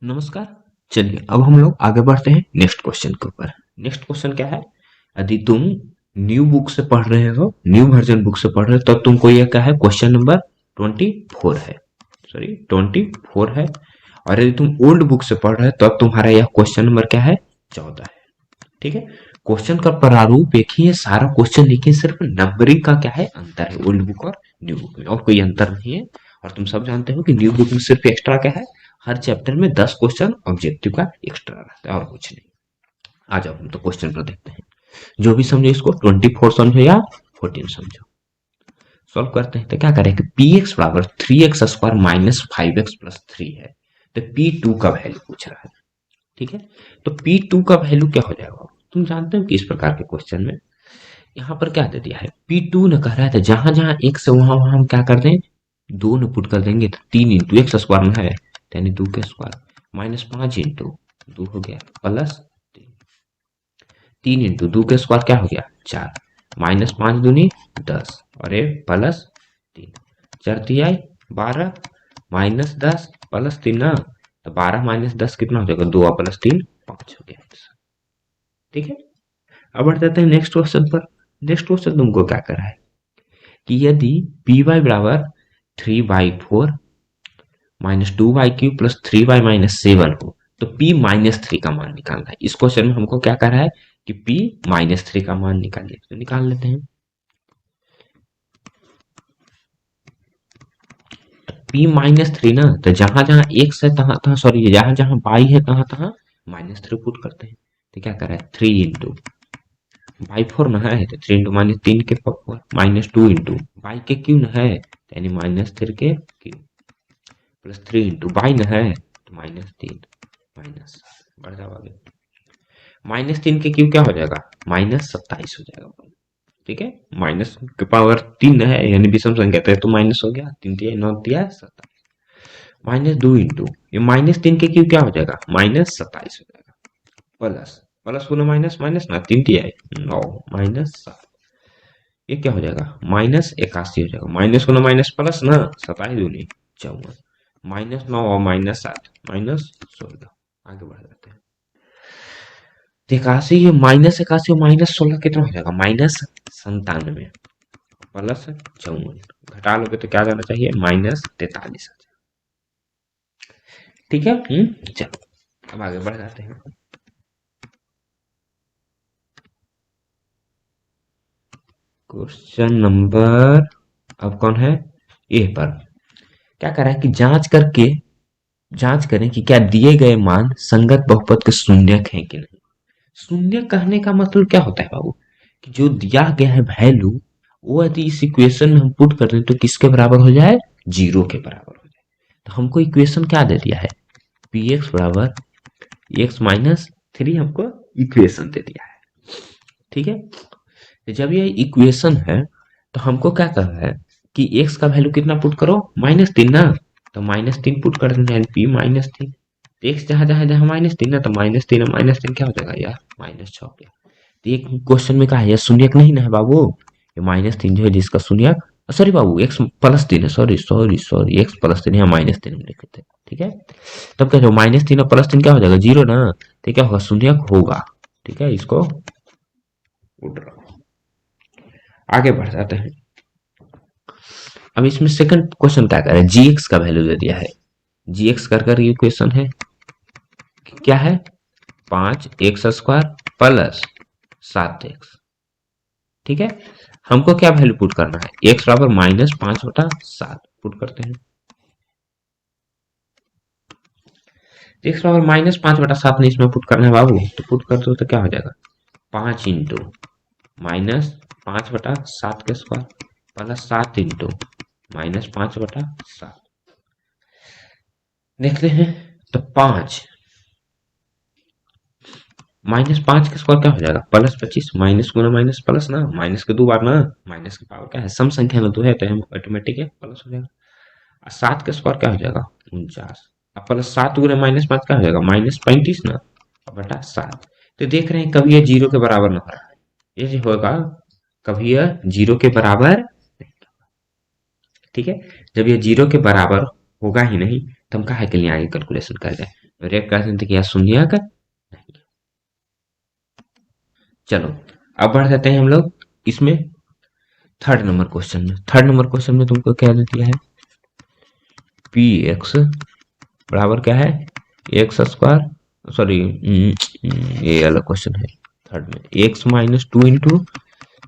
नमस्कार। चलिए अब हम लोग आगे बढ़ते हैं नेक्स्ट क्वेश्चन के ऊपर। नेक्स्ट क्वेश्चन क्या है? यदि तुम न्यू बुक से पढ़ रहे हो, न्यू वर्जन बुक से पढ़ रहे हो, तब तुमको यह क्या है, क्वेश्चन नंबर 24 है, सॉरी 24 है। और यदि तुम ओल्ड बुक से पढ़ रहे हो तब तुम्हारा यह क्वेश्चन नंबर क्या है, 14 है। ठीक है। क्वेश्चन का प्रारूप एक ही है सारा क्वेश्चन, लेकिन सिर्फ नंबरिंग का क्या है, अंतर है ओल्ड बुक और न्यू बुक में, और कोई अंतर नहीं है। और तुम सब जानते हो कि न्यू बुक में सिर्फ एक्स्ट्रा क्या है, हर चैप्टर में 10 क्वेश्चन ऑब्जेक्टिव का एक्स्ट्रा रहता है और कुछ नहीं। आ जाओ हम तो क्वेश्चन पर देखते हैं। जो भी समझो इसको 24 समझो या 14 समझो, सॉल्व करते हैं। तो क्या करें कि पी एक्स बराबर 3x² माइनस 5x प्लस 3 है। तो P2 का वैल्यू पूछ रहा है। ठीक है। तो P2 का वैल्यू क्या हो जाएगा? तुम जानते हो कि इस प्रकार के क्वेश्चन में यहाँ पर क्या दे दिया है, P2 ने कह रहा है, तो जहां जहां x है वहां वहां हम क्या कर दें, 2 ने पुट कर देंगे। तो 3 इंटू एक्स स्क्वायर में है, यानी 2 के स्क्वायर माइनस 5 इंटू 2 हो गया प्लस 3 इंटू 2 के स्क्वायर क्या हो गया 4, माइनस 5 दूनी 10 और ये प्लस 3, 4 तिहाई 12 माइनस 10 प्लस 3 ना, तो 12 माइनस 10 कितना हो जाएगा, 2 प्लस 3 5 हो गया। ठीक है। अब बढ़ जाते हैं नेक्स्ट क्वेश्चन पर। नेक्स्ट क्वेश्चन तुमको क्या करा है कि यदि पी वाई बराबर 3/4 minus 2y³ plus 3y minus 7 हो, तो p माइनस 3 का मान निकालना है। इस क्वेश्चन में हमको क्या करा है कि p माइनस 3 का मान निकालने, तो निकाल लेते हैं। p माइनस 3 ना, तो जहां जहां x है तहां तहां, सॉरी जहां जहां y है तहां तहां माइनस 3 पुट करते हैं। तो क्या करा है 3 इंटू बाई 4 ना है, तो 3 इंटू माइनस 3 के पावर माइनस 2 इंटू बाई के क्यू ना है, यानी माइनस 3 के क्यू प्लस 3 इंटू बाई ना है, तो माइनस 3 माइनस, बढ़ जाओ आगे, माइनस 3 के क्यू क्या हो जाएगा, माइनस 27 हो जाएगा। ठीक है। माइनस के पावर 3 है, यानी विषम संख्या है, तो माइनस हो गया, 3 तिया 9 तिया 27 माइनस 2 इंटू ये माइनस 3 के क्यू क्या हो जाएगा, माइनस 27 हो जाएगा प्लस प्लस पुनः माइनस माइनस ना, 3 तिया 9 माइनस 7, ये क्या हो जाएगा माइनस 81 हो जाएगा, माइनस पुनः माइनस प्लस ना, 27 दूनी 54 माइनस 9 और माइनस 7 माइनस 16। आगे बढ़ जाते हैं। 81 ये माइनस 81 और माइनस 16 कितना हो जाएगा, माइनस 97 प्लस 54, घटा लोगे तो क्या जाना चाहिए, माइनस 43। ठीक है। चलो अब आगे बढ़ जाते हैं। क्वेश्चन नंबर अब कौन है, ए पर। क्या कर रहा है कि जांच करें कि क्या दिए गए मान संगत बहुपद के शून्यक हैं कि नहीं। शून्य कहने का मतलब क्या होता है बाबू, कि जो दिया गया है वैल्यू, वो यदि इस इक्वेशन में हम पुट कर दें तो किसके बराबर हो जाए, 0 के बराबर हो जाए। तो हमको इक्वेशन क्या दे दिया है, पी एक्स बराबर एक्स माइनस 3 हमको इक्वेशन दे दिया है। ठीक है। तो जब ये इक्वेशन है तो हमको क्या करना है कि एक्स का वैल्यू कितना पुट करो, -3 ना, तो -3 पुट कर देना है, पी -3। एक्स जहां जहां जहां -3 ना, तो -3 और -3 क्या हो जाएगा यार, -6 हो गया। तो एक क्वेश्चन में कहा है, यह शून्यक नहीं ना है बाबू, ये -3 जो है जिसका शून्यक, सॉरी बाबू एक्स प्लस 3 है, sorry sorry sorry x plus 3 है, -3 हम लिख लेते हैं। ठीक है। तब क्या -3 और +3 क्या हो जाएगा, 0 ना, तो क्या होगा, शून्यक होगा। ठीक है, इसको उठ रहा, आगे बढ़ जाते हैं। अब इसमें सेकंड क्वेश्चन क्या कर रहा है, जी एक्स का वैल्यू दे दिया है। जी एक्स कर ये क्वेश्चन है, क्या है 5x² प्लस 7x। ठीक है। हमको क्या वैल्यू पुट करना है, x बराबर -5/7 पुट करते हैं। x बराबर -5/7 नहीं इसमें पुट करना है बाबू, तो पुट कर दो तो क्या हो जाएगा, 5 इंटू -5/7 के स्क्वायर प्लस 7 इंटू -5/7। देखते हैं। तो 5 -5 के स्क्वायर क्या हो जाएगा, +25, माइनस गुना माइनस प्लस ना, माइनस के 2 बार ना, माइनस की पावर क्या है, सम संख्या में 2 है, तो हम ऑटोमेटिक है प्लस हो जाएगा। 7 के स्क्वायर क्या हो जाएगा 49, अब प्लस 7 गुना -5 क्या हो जाएगा, -35 ना, बटा 7। तो देख रहे हैं कभी ये 0 के बराबर ना हो रहा है, ये जो होगा कभी यह 0 के बराबर। ठीक है। जब ये 0 के बराबर होगा ही नहीं, तो हम काहे के लिए आगे कैलकुलेशन कर जाए, रिएक्ट करते हैं तो क्या शून्य का नहीं। चलो अब बढ़ जाते हैं हम लोग इसमें थर्ड नंबर क्वेश्चन में। थर्ड नंबर क्वेश्चन में तुमको क्या दे दिया है, पी एक्स बराबर क्या है, एक्स स्क्वायर, सॉरी ये अलग क्वेश्चन है। थर्ड में x minus two into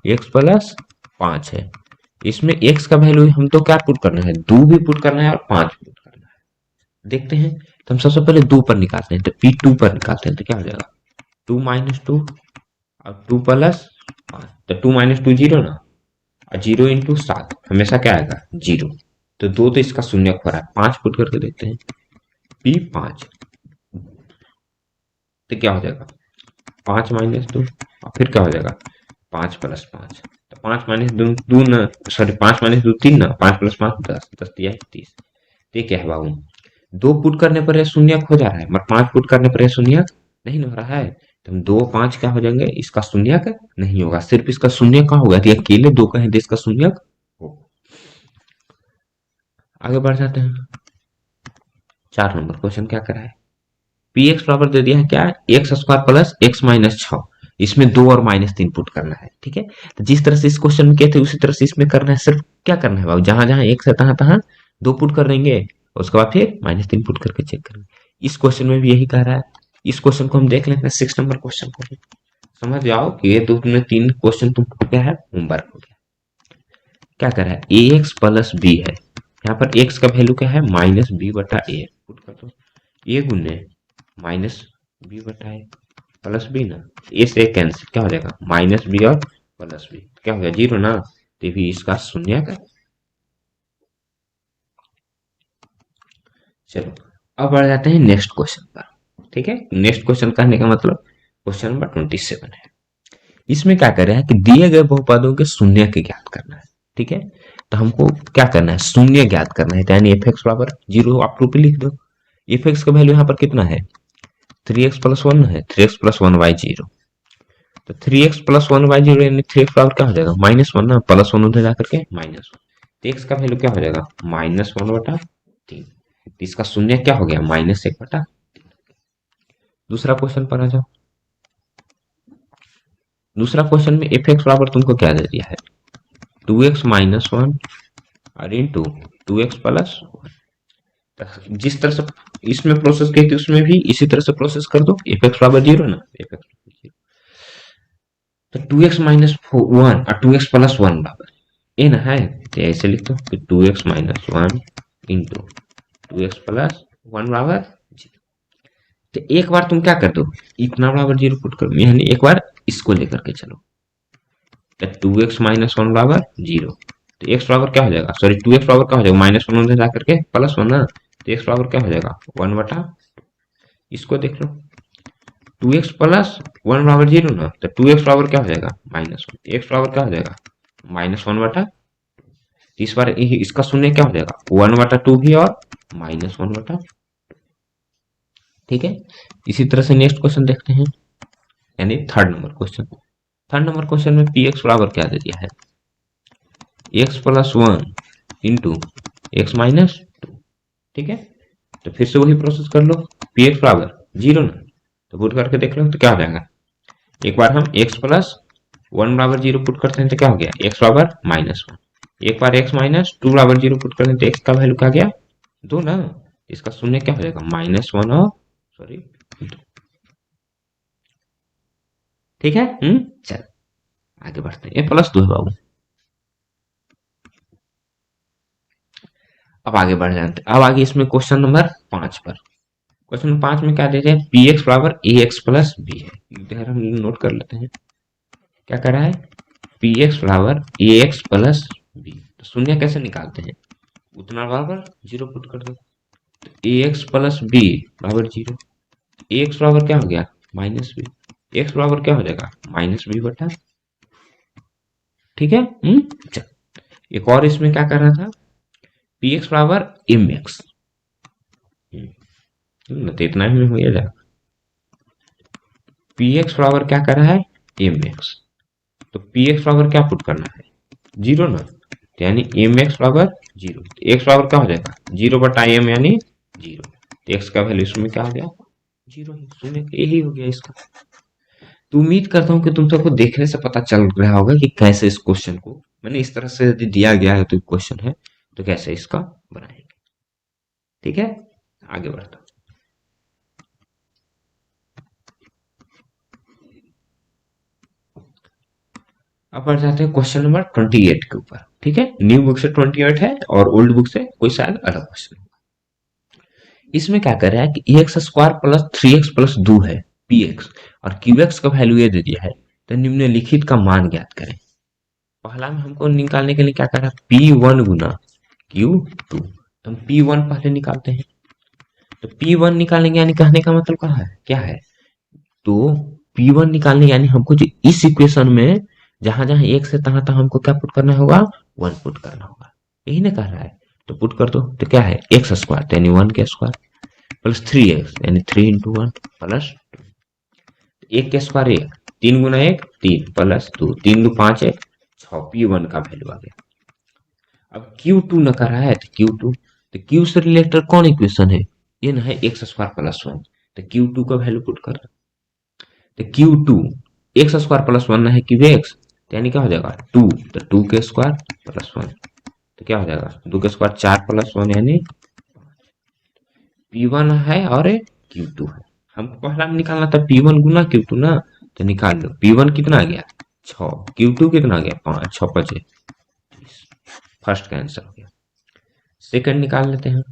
x plus 5 है। इसमें एक्स का वैल्यू हम तो क्या पुट करना है, 2 भी पुट करना है और 5 पुट करना है। देखते हैं, तो हम सबसे पहले 2 पर निकालते हैं, तो पी 2 पर निकालते हैं तो क्या हो जाएगा, 2 माइनस टू और 2 प्लस 5, तो 2 माइनस टू 0 ना, और 0 इंटू 7 हमेशा क्या आएगा 0, तो 2 तो इसका शून्य हो रहा है, 5 पुट करके देखते हैं, पी 5 तो क्या हो जाएगा 5 माइनस 2 और फिर क्या हो जाएगा 5 प्लस 5, तो 5 माइनस 2 ना, सॉरी 5 माइनस 2 3 ना, 5 प्लस 5 10, 10 दिया 30। तो ये क्या है बाबू, 2 पुट करने पर यह शून्य हो जा रहा है, मगर 5 पुट करने पर यह शून्य नहीं हो रहा है, तो हम 2 5 क्या हो जाएंगे, इसका शून्य का नहीं होगा, सिर्फ इसका शून्य का होगा, यदि अकेले 2 का है तो इसका शून्य हो। आगे बढ़ जाते हैं, 4 नंबर क्वेश्चन क्या करा है, पी एक्स बराबर दे दिया है क्या, x square plus x minus 6, इसमें 2 और माइनस 3 पुट करना है, ठीक है। तो जिस तरह से इस क्वेश्चन में किए थे उसी तरह से इसमें करना है, सिर्फ क्या करना है बाबू, जहां जहां एक्स है तहां तहां 2 पुट कर देंगे, उसके बाद फिर माइनस 3 पुट करके चेक करेंगे। इस क्वेश्चन में भी यही कह रहा है। इस क्वेश्चन को हम देख लेते हैं, 6 नंबर क्वेश्चन को भी समझ जाओ कि ये तुमने 3 क्वेश्चन तुमको क्या है, होमवर्क हो गया। क्या कर रहा है, ए एक्स प्लस बी है, यहाँ पर एक्स का वैल्यू क्या है माइनस बी बटा ए, पुट कर दो, ए गुने माइनस बी बटा ए प्लस बी ना, ए से कैंसिल, क्या हो जाएगा माइनस बी और प्लस बी, क्या हो गया 0 ना, तो भी इसका शून्य का। चलो अब बढ़ जाते हैं नेक्स्ट क्वेश्चन पर, ठीक है। नेक्स्ट क्वेश्चन कहने का मतलब क्वेश्चन नंबर 27 है। इसमें क्या कर रहा है कि दिए गए बहुपदों के शून्य के ज्ञात करना है, ठीक है। तो हमको क्या करना है, शून्य ज्ञात करना है, तो यानी एफ एक्स बराबर 0 आप टू पे लिख दो। एफ एक्स का वैल्यू यहाँ पर कितना है 3x प्लस 1 है, 3x प्लस 1/0, तो 3x प्लस 1/0 यानी 3x बराबर क्या हो जाएगा -1 ना, प्लस 1 उधर जाकर के -1, तो x का वैल्यू क्या हो जाएगा -1/3, इसका शून्य क्या हो गया -1/3। दूसरा क्वेश्चन पर आ जाओ। दूसरा क्वेश्चन में एफ एक्स बराबर तुमको क्या दे दिया है 2x माइनस 1 और इंटू 2x प्लस 1, जिस तरह से इसमें प्रोसेस की थी उसमें भी इसी तरह से प्रोसेस कर दो, एफ एक्स बराबर 0 ना, एफ एक्स तो 2x माइनस 1 और 2x प्लस 1 बराबर ए ना है, तो ऐसे लिख दो कि 2x minus 1 into 2x plus 1 बराबर 0। तो एक बार तुम क्या कर दो, इतना बराबर 0 पुट करो, यानी एक बार इसको लेकर के चलो, तो 2x माइनस 1 बराबर 0, तो x बराबर क्या हो जाएगा, सॉरी 2x बराबर क्या हो जाएगा -1 उधर जाकर के प्लस 1 ना, तो x बराबर क्या हो जाएगा 1 बटा, इसको देख लो 2x प्लस 1 बराबर 0 ना, तो 2x बराबर क्या हो जाएगा -1, x बराबर क्या हो जाएगा -1 बटा, इस बार इसका शून्य क्या हो जाएगा 1/2 भी और -1/2, ठीक है। इसी तरह से नेक्स्ट क्वेश्चन देखते हैं, यानी third number question. Third number question में पी एक्स बराबर क्या दे दिया है x plus 1 into x minus 2, ठीक है। तो फिर से वही प्रोसेस कर लो, पी एक्स बराबर 0 ना, तो पुट करके देख लो तो क्या हो जाएगा, एक बार हम x प्लस 1 बराबर 0 पुट करते हैं तो क्या हो गया x बराबर -1, एक बार x माइनस 2 बराबर 0 पुट करते हैं तो x का वैल्यू क्या गया 2 ना, इसका शून्य क्या हो जाएगा -1 और सॉरी 2, ठीक है। चल आगे बढ़ते हैं, प्लस 2 है बाबू। अब आगे बढ़ जाते हैं, अब आगे इसमें क्वेश्चन नंबर 5 पर, क्वेश्चन नंबर 5 में क्या दे दिया है पी एक्स बराबर ए एक्स प्लस बी है, इधर हम नोट कर लेते हैं क्या कर रहा है पी एक्स बराबर ए एक्स प्लस बी, तो शून्य कैसे निकालते हैं, उतना बराबर 0 पुट कर दो, तो ए एक्स प्लस बी बराबर 0, ए एक्स बराबर क्या हो गया -बी, एक्स बराबर क्या हो जाएगा -b बटा, ठीक है। चल एक और इसमें क्या कर रहा था पी एक्स बराबर एम एक्स, तो इतना ही में हो जाएगा, पी एक्स बराबर क्या कर रहा है एम एक्स, तो पी एक्स बराबर क्या पुट करना है 0 ना, तो यानी एम एक्स बराबर 0, एक्स बराबर क्या हो जाएगा 0 बटा एम यानी 0, तो एक्स का वैल्यू इसमें क्या हो गया जीरो ही, शून्य यही हो गया इसका। तो उम्मीद करता हूँ कि तुम सबको देखने से पता चल रहा होगा कि कैसे इस क्वेश्चन को मैंने इस तरह से यदि दिया गया है तो क्वेश्चन है तो कैसे इसका बनाएंगे। ठीक है, आगे बढ़ता हूं। अब बढ़ जाते हैं क्वेश्चन नंबर 28 के ऊपर। ठीक है, न्यू बुक से 28 है और ओल्ड बुक से कोई शायद अलग क्वेश्चन। इसमें क्या कर रहा है कि x square plus 3x plus 2 है पी एक्स, और क्यू एक्स का वैल्यू ये दे दिया है, तो निम्नलिखित का मान ज्ञात करें। पहला में हमको निकालने के लिए क्या कर रहा है, P1 गुना Q2। तो हम P1 पहले निकालते हैं। तो P1 निकालेंगे यानी कहने का मतलब कहाँ है, क्या है, तो P1 निकालने यानी हमको जो इस इक्वेशन में जहां जहां एक से तहां तहां हमको क्या पुट करना होगा, 1 पुट करना होगा। यही ना कह रहा है, तो पुट कर दो। तो क्या है, एक्स स्क्वायर यानी 1 के स्क्वायर प्लस 3x यानी 3 इंटू 1 प्लस 1 के स्क्वायर 1, 3 गुना 1 3 प्लस 2, 3 दो 5 1 6, P1 का वैल्यू आ गया। अब Q2 न कर रहा है तो Q2, तो Q से रिलेटेड कौन इक्वेशन है, ये ना है एक्स स्क्वायर प्लस 1, तो Q2 का वैल्यू पुट कर। तो Q2 एक्स स्क्वायर प्लस 1 है क्यूब एक्स, तो यानी क्या हो जाएगा 2, तो 2 के स्क्वायर प्लस 1, तो क्या हो जाएगा 2 के स्क्वायर 4 प्लस 1 यानी P1 है और Q2 है। हमको पहला में निकालना था P1 गुना Q2 ना, तो निकाल लो। P1 कितना आ गया 6, Q2 कितना आ गया 5, 6 5 फर्स्ट का आंसर हो गया। सेकंड निकाल लेते हैं।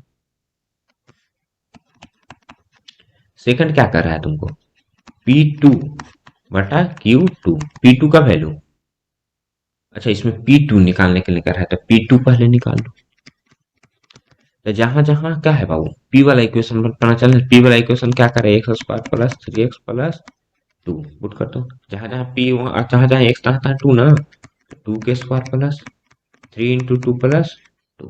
सेकंड क्या कर रहा है तुमको, P2 बटा Q2, P2 का वैल्यू, अच्छा इसमें P2 निकालने के लिए कर रहा है तो P2 पहले निकाल लो। तो जहां जहां क्या है बाबू, P वाला इक्वेशन पता चल, P वाला इक्वेशन क्या करे, x square plus 3x plus 2 put कर दो। जहां जहां P जहां जहां x तहां तहां 2 ना, 2 के स्क्वायर प्लस 3 इंटू 2 प्लस 2,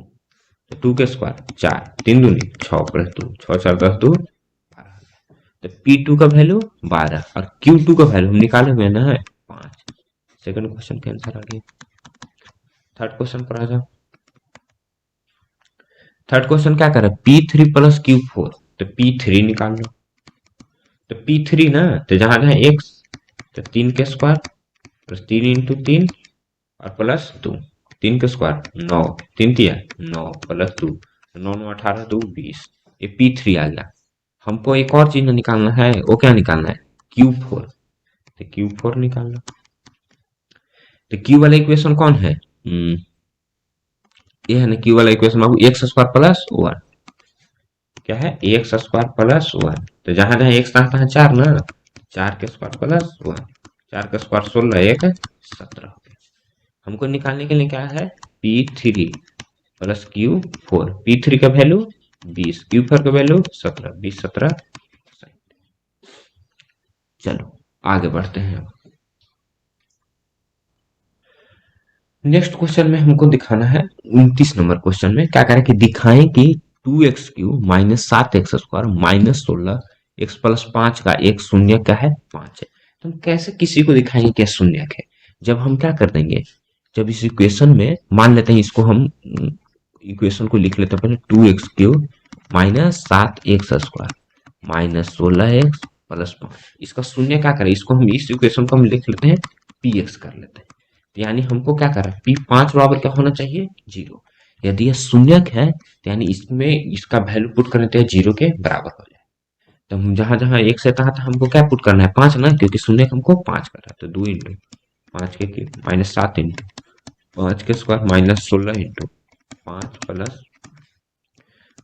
तो 2 के स्क्वायर 4, 3 दूनी 6 प्लस 2, 6 4 10 2 12। तो P2 का वैल्यू 12 और Q2 का वैल्यू हम निकाले हुए ना है 5। सेकंड क्वेश्चन का आंसर आ गया। थर्ड क्वेश्चन पर आ जाओ। थर्ड क्वेश्चन क्या करे, P3 प्लस Q4, तो P3 निकाल लो। तो P3 ना, तो जहां जहां x, तो 3 के स्क्वायर प्लस 3 इंटू 3 और प्लस 2, 3 के स्क्वायर 9, 3 तिया 9 प्लस 2, 9 9 18 2 20, ये P3 आ गया। हमको एक और चीज निकालना है, वो क्या निकालना है Q4, तो Q4 निकाल लो। तो Q वाला इक्वेशन कौन है, ये है ना Q वाला इक्वेशन बाबू, एक्स स्क्वायर प्लस 1, क्या है एक्स स्क्वायर प्लस 1, तो जहां जहां एक्स तहां तहां 4 ना, 4 के स्क्वायर प्लस 1, 4 का स्क्वायर 16 1 17। हमको निकालने के लिए क्या है P3 प्लस Q4, P3 का वैल्यू 20, Q4 का वैल्यू 17, 20 17। चलो आगे बढ़ते हैं। नेक्स्ट क्वेश्चन में हमको दिखाना है 29 नंबर क्वेश्चन में क्या करें कि दिखाएं कि 2x³ minus 7x square minus 16x plus 5 का एक शून्य क्या है 5 है। तो हम कैसे किसी को दिखाएंगे क्या शून्य है, जब हम क्या कर देंगे, जब इस इक्वेशन में मान लेते हैं, इसको हम इक्वेशन को लिख लेते हैं पहले 2x³ minus 7x square minus 16x plus 5, इसका शून्य क्या करें, इसको हम इस इक्वेशन को हम लिख लेते हैं px कर लेते हैं। यानी हमको क्या कर रहा है, P5 बराबर क्या होना चाहिए 0। यदि यह शून्यक है तो यानी इसमें इसका वैल्यू पुट करने तो 0 के बराबर हो जाए। तो हम जहां जहां एक से तहां हमको क्या पुट करना है 5 ना, क्योंकि शून्य हमको 5 कर रहा है, तो 2 इंटू 5 के क्यूब माइनस 7 इंटू 5 के square minus 16 into 5 plus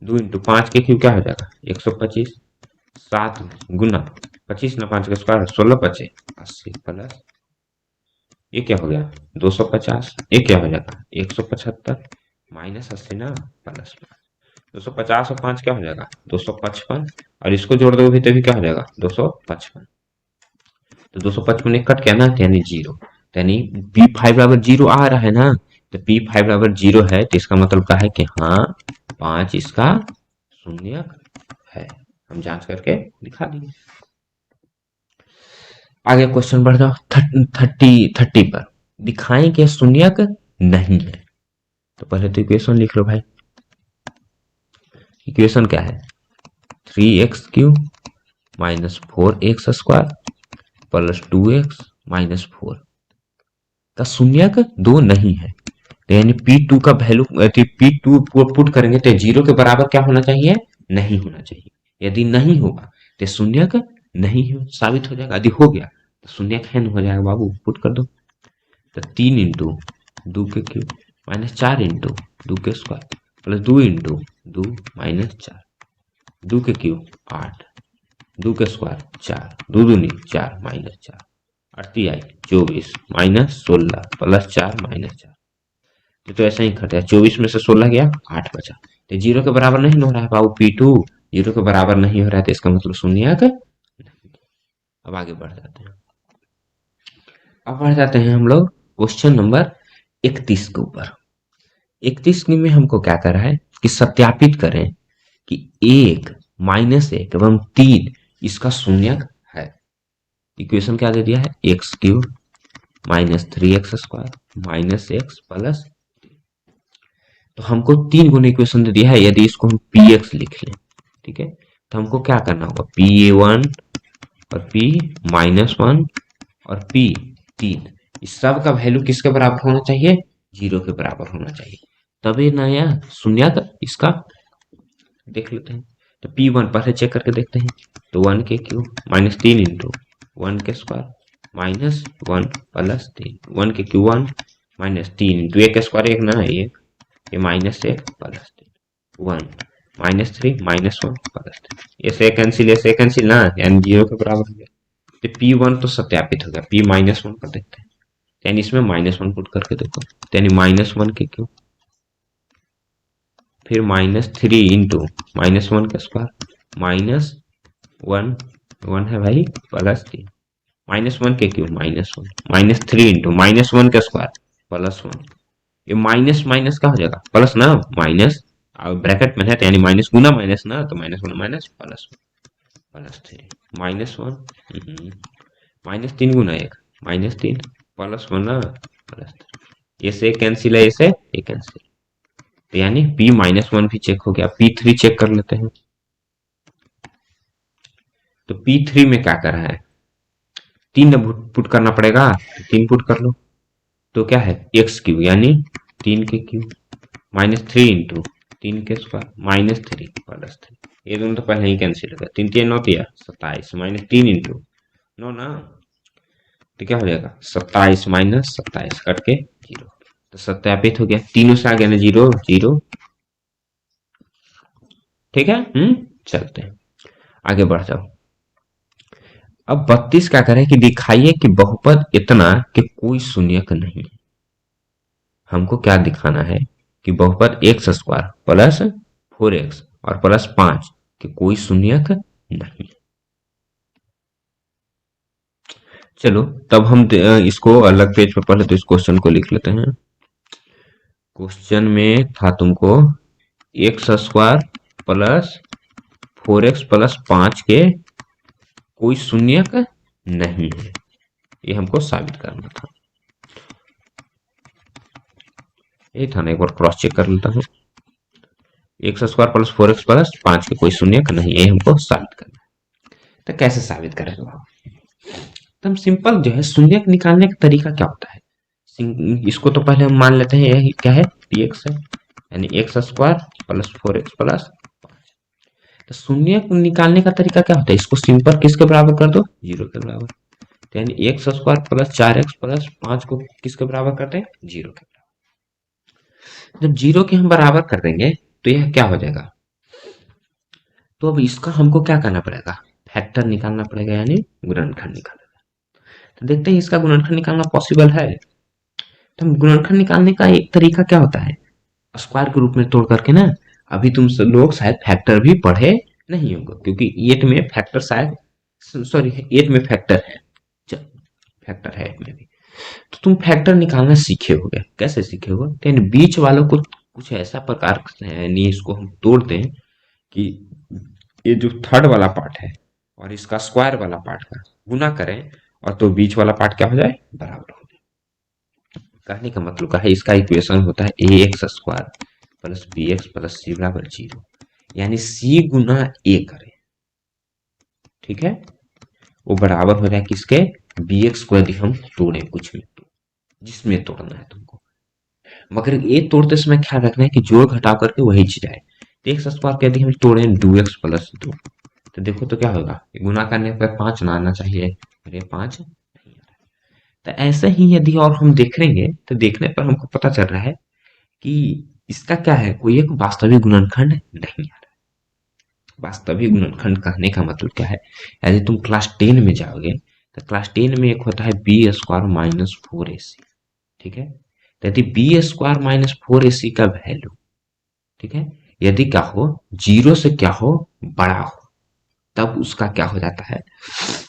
2 into 5 के क्यूब क्या हो जाएगा 125, 7 गुना 25 ना 5 के स्क्वायर 16 25 80 प्लस ये क्या हो गया 250, ये क्या हो जाएगा 175 माइनस 80 ना प्लस 250 और 5 क्या हो जाएगा 255, और इसको जोड़ दोगे तभी क्या हो जाएगा 255। तो 255 एक कट गया ना, तो यानी 0, यानी P5 बराबर 0 आ रहा है ना, तो P5 बराबर 0 है, तो इसका मतलब क्या है कि हाँ 5 इसका शून्य है। हम जांच करके दिखा दिए। आगे क्वेश्चन बढ़ जाओ 30 पर, दिखाएं कि शून्यक नहीं है। तो पहले तो इक्वेशन लिख लो भाई। इक्वेशन क्या है 3x³ minus 4x² plus 2x minus 4 का शून्यक 2 नहीं है, तो यानी P2 का वैल्यू P2 को पुट करेंगे तो 0 के बराबर क्या होना चाहिए, नहीं होना चाहिए। यदि नहीं होगा तो शून्यक नहीं साबित हो जाएगा, यदि हो गया तो शून्यक है हो जाएगा बाबू, पुट कर दो। तो 3 इंटू 2 के क्यूब माइनस 4 इंटू 2 के स्क्वायर प्लस 2 इंटू 2 माइनस 4 2 के क्यूब 8 2 के स्क्वायर 4 2 दूनी 4 माइनस 4 अड़ती आई 24 माइनस 16 प्लस 4 माइनस 4। तो ऐसा ही करते हैं, 24 में से 16 गया 8 बचा, तो 0 के बराबर नहीं हो रहा है बाबू, P2 0 के बराबर नहीं हो रहा है, तो इसका मतलब शून्यक नहीं। अब आगे बढ़ जाते हैं, अब बढ़ जाते हैं हम लोग क्वेश्चन नंबर 31 के ऊपर। 31 में हमको क्या कर रहा है कि सत्यापित करें कि 1 माइनस 1 एवं 3 इसका शून्यक है। इक्वेशन क्या दे दिया है, x cube minus 3x² minus x plus, तो हमको 3 गुना इक्वेशन दे दिया है। यदि इसको हम px लिख लें, ठीक है, तो हमको क्या करना होगा, pa1 और p -1 और p3 इस सब का वैल्यू किसके बराबर होना चाहिए, 0 के बराबर होना चाहिए, तभी नया शून्यक इसका देख लेते हैं। तो P1 पहले चेक करके देखते हैं, तो 1 के क्यूब माइनस 3 इंटू 1 के स्क्वायर माइनस 1 प्लस 3 1 के क्यूब 1 माइनस 3 इंटू 1 के स्क्वायर 1 ना 1 ये minus 1 plus 3 1 minus 3 minus 1 plus 3 ऐसे कैंसिल ना, यानी 0 के बराबर हो गया। तो P1 तो सत्यापित हो गया, P -1 पर देखते हैं, यानी इसमें -1 पुट करके देखो, यानी -1 के क्यूब फिर -3 इंटू -1 का स्क्वायर माइनस 1 है भाई प्लस 3 -1 के क्यूब -1 -3 इंटू -1 का स्क्वायर प्लस 1, ये माइनस माइनस का हो जाएगा प्लस ना, माइनस ब्रैकेट में है तो यानी माइनस गुना माइनस ना, तो -1 माइनस प्लस 3 -1 -3 गुना 1 -3 प्लस 1 ना प्लस 3, ये कैंसिल है, इसे ये कैंसिल, तो यानी P -1 भी चेक हो गया। P3 चेक कर लेते हैं, तो P3 में क्या कर रहा है, 3 पुट करना पड़ेगा, तो 3 पुट कर लो, तो क्या है एक्स क्यूब यानी 3 के क्यूब -3 इंटू 3 के स्क्वायर -3 प्लस 3, ये दोनों तो पहले ही कैंसिल हो गया, 3 3 9 दिया 27 -3 इंटू 9 ना, तो क्या हो जाएगा 27 माइनस 27 कट के 0, तो सत्यापित हो गया, तीनों से आ गया ना 0 0, ठीक है। चलते हैं आगे बढ़ जाओ। अब 32 क्या करें कि दिखाइए कि बहुपद इतना कि कोई शून्यक नहीं है। हमको क्या दिखाना है कि बहुपद x² प्लस 4x और प्लस 5 कि कोई शून्यक नहीं। चलो तब हम इसको अलग पेज पर पहले तो इस क्वेश्चन को लिख लेते हैं। क्वेश्चन में था तुमको x² प्लस 4x प्लस 5 के कोई शून्यक नहीं है, ये हमको साबित करना था। ये था ना, एक बार क्रॉस चेक कर लेता हूँ, x² प्लस 4x प्लस 5 के कोई शून्यक नहीं, ये हमको साबित करना है। तो कैसे साबित करेगा, एकदम सिंपल जो है, शून्यक निकालने का तरीका क्या होता है, इसको तो पहले हम मान लेते हैं यही क्या है px है, यानी x² प्लस 4x प्लस 5। तो शून्यक निकालने का तरीका क्या होता है, इसको सिंपल किसके बराबर कर दो, 0 के बराबर, तो यानी x² प्लस 4x प्लस 5 को किसके बराबर करते हैं, 0 के बराबर। जब 0 के हम बराबर कर देंगे तो यह क्या हो जाएगा, तो अब इसका हमको क्या करना पड़ेगा, फैक्टर निकालना पड़ेगा, यानी गुणनखंड निकालना। तो देखते हैं इसका गुणनखंड निकालना पॉसिबल है। तो गुणनखंड निकालने का एक तरीका क्या होता है, स्क्वायर के रूप में तोड़ करके ना, अभी तुम सब लोग शायद फैक्टर भी पढ़े नहीं होंगे, क्योंकि 8 में फैक्टर शायद, सॉरी 8 में फैक्टर है, फैक्टर है 8 में भी, तो तुम फैक्टर निकालना सीखे होगे। कैसे सीखे होगे, यानी बीच वालों को कुछ ऐसा प्रकार यानी इसको हम तोड़ दें कि ये जो थर्ड वाला पार्ट है और इसका स्क्वायर वाला पार्ट का गुना करें, और तो बीच वाला पार्ट क्या हो जाए, बराबर हो जाए। कहने का मतलब का है, इसका इक्वेशन होता है ax² plus bx plus c बराबर 0, यानी c गुना a करें, ठीक है, वो बराबर हो जाए किसके, बी एक्स को यदि हम तोड़े कुछ में, तो जिसमें तोड़ना है तुमको, मगर ये तोड़ते समय ख्याल रखना है कि जोड़ घटा करके वही चीज आए। तो एक्स स्क्वायर के यदि हम तोड़े 2x+2, तो देखो तो क्या होगा, गुना करने पर 5 ना आना चाहिए, अरे 5 नहीं आ रहा। तो ऐसे ही यदि और हम देखेंगे तो देखने पर हमको पता चल रहा है कि इसका क्या है, कोई एक वास्तविक गुणनखंड नहीं आ रहा। वास्तविक गुणनखंड कहने का मतलब क्या है, यदि तुम क्लास 10 में जाओगे तो क्लास 10 में एक होता है b² - 4ac, ठीक है। तो यदि b² - 4ac का वैल्यू, ठीक है, यदि क्या हो, जीरो से क्या हो, बड़ा हो, तब उसका क्या हो जाता है,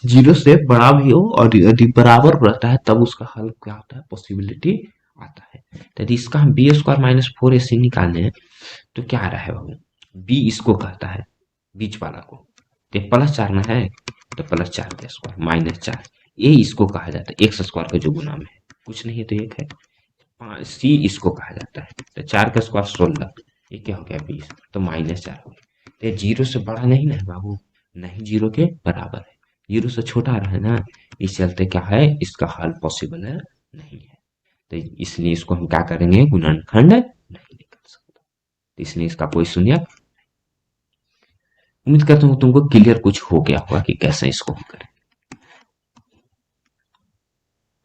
जीरो से बड़ा भी हो और यदि बराबर रहता है तब उसका हल क्या होता है, पॉसिबिलिटी आता है। तो यदि इसका हम b²-4ac निकालने हैं तो क्या आ रहा है बाबू, b इसको कहता है, बीच वाला को, तो +4 ना है, तो +4 का स्क्वायर -4, ये इसको कहा जाता है एक्स स्क्वायर का जो गुना में है, कुछ नहीं है तो एक है, सी इसको कहा जाता है, तो 4 का स्क्वायर 16, ये क्या हो गया 20, तो -4 हो गया। तो जीरो से बड़ा नहीं ना है बाबू, नहीं जीरो के बराबर है, जीरो से छोटा आ रहा है ना, इस चलते क्या है, इसका हल पॉसिबल है नहीं है, तो इसलिए इसको हम क्या करेंगे, गुणनखंड नहीं निकल सकता, तो इसलिए इसका कोई शून्य। उम्मीद करता हूँ तुमको क्लियर कुछ हो गया होगा कि कैसे इसको हम करें।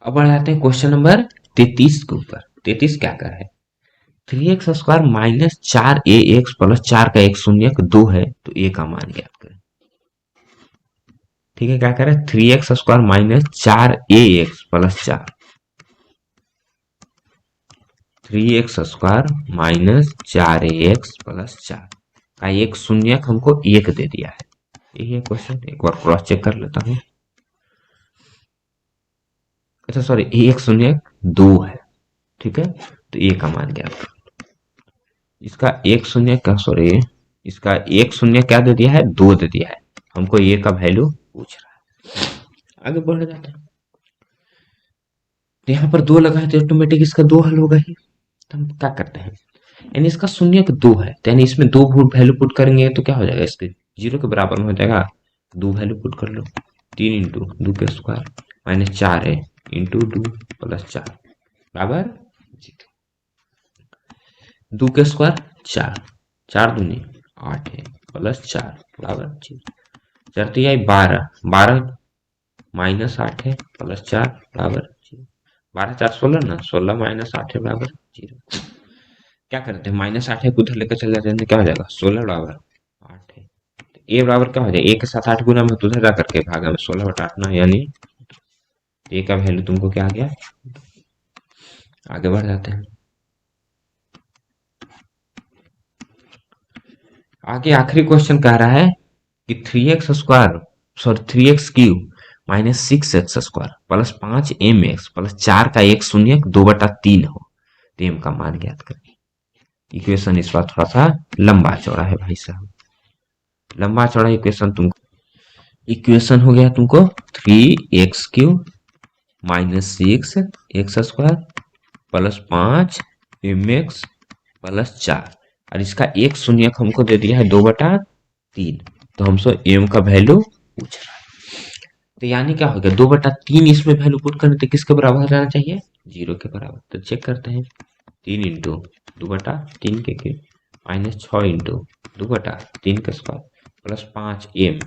अब बढ़ जाते हैं क्वेश्चन नंबर 33 के ऊपर। 33 क्या कर है, 3x² - 4ax + 4 का एक शून्यक 2 है, तो a का मान ज्ञात करें। ठीक है, क्या करें, 3x² - 4ax + 4, 3x² - 4ax + 4 का एक शून्यक हमको 1 दे दिया है। यही है क्वेश्चन, एक बार क्रॉस चेक कर लेता हूँ। अच्छा सॉरी, एक शून्यक 2 है, ठीक है, तो a का मान ज्ञात करें। इसका एक शून्य क्या, सॉरी, इसका एक शून्य क्या दे दिया है, 2 दे दिया है, हमको ये का वैल्यू पूछ रहा है। आगे बढ़ जाते हैं, तो यहाँ पर 2 लगा है तो ऑटोमेटिक इसका 2 हल होगा ही। तो हम क्या करते हैं, यानी इसका शून्य 2 है, तो यानी इसमें 2 वैल्यू पुट करेंगे तो क्या हो जाएगा, इसके 0 के बराबर में हो जाएगा, 2 वैल्यू पुट कर लो, 3 इंटू 2 के स्क्वायर -4 है इंटू 2 + 4 बराबर 2 के स्क्वायर 4, 4 दूनी 8 है +4 बराबर 4 आई 12, 12 -8 है +4 बराबर 12 4 16 ना, 16 -8 है बराबर 0। क्या करते हैं, -8 है को उधर लेकर चले जाते हैं, क्या हो जाएगा, 16 बराबर 8 है, तो ए बराबर क्या हो जाएगा, ए के साथ 8 गुना में तो उधर जा करके भागा में 16/8 ना, यानी ए का वैल्यू तुमको क्या आ गया। आगे बढ़ जाते हैं, आगे आखिरी क्वेश्चन कह रहा है कि 3x² - 6x² + 5mx + 4 का एक शून्यक 2/3 हो, तो m का मान ज्ञात करें। इक्वेशन इस बार थोड़ा सा लंबा चौड़ा है भाई साहब, लंबा चौड़ा इक्वेशन तुमको, इक्वेशन हो गया तुमको 3x³ - 6x² + 5mx + 4, और इसका एक शून्यक हमको दे दिया है 2/3, तो हमसे m का वैल्यू पूछ रहा है। तो यानी क्या हो गया, 2/3 इसमें वैल्यू पुट करने तो किसके बराबर रहना चाहिए, 0 के बराबर। तो चेक करते हैं, 3 इंटू 2/3 के -6 इंटू 2/3 का स्क्वायर + 5m,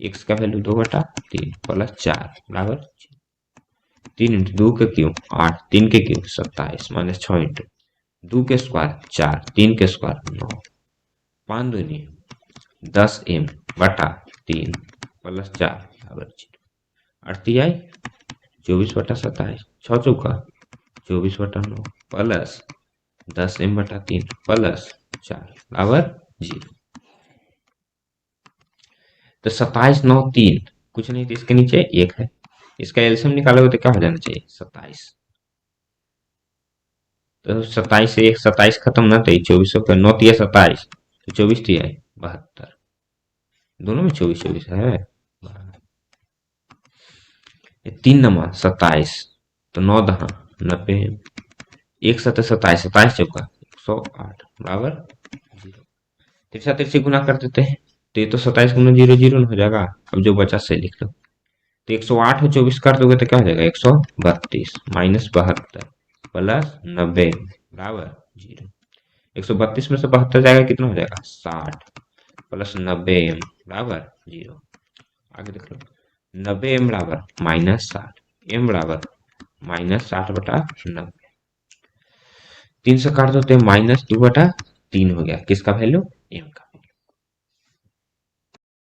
x का वैल्यू 2/3 + 4 बराबर 3 इंटू 2 के क्यूब 8, 3 के क्यूब 27 -6 इंटू 2 के स्क्वायर 4, 3 के स्क्वायर 9, 5 दूनी 10m/3 + 4 बराबर 0, 38 आई 24/27, 6 चौका 24/9 प्लस 10m/3 प्लस 4 बराबर 0। तो 27 9 3 कुछ नहीं, तो इसके नीचे 1 है, इसका एलसीएम निकालोगे तो क्या हो जाना चाहिए, 27। तो 27 से 1 27 खत्म ना, तो 24 का 9 तिया 27, तो 24 तिया 72, दोनों में 24 24 है। 3 नमा 27, तो 9 दहा 90, 1 7 27, 27 चौका 108 बराबर 0। तिरछा तिरछी गुना कर देते हैं, तो ये तो 27 गुना 0 0 हो जाएगा। अब जो बचा से लिख लो। तो 108 और 24 काट दोगे तो क्या हो जाएगा, 132 माइनस 72 प्लस 90 बराबर 0। 132 में से 72 जाएगा, कितना हो जाएगा 60 प्लस 90m बराबर 0। आगे देख लो, 90m बराबर माइनस 60, m बराबर माइनस 60 बटा 90। 3 से काट दो तो माइनस 2 बटा 3 हो गया, किसका वैल्यू, m का।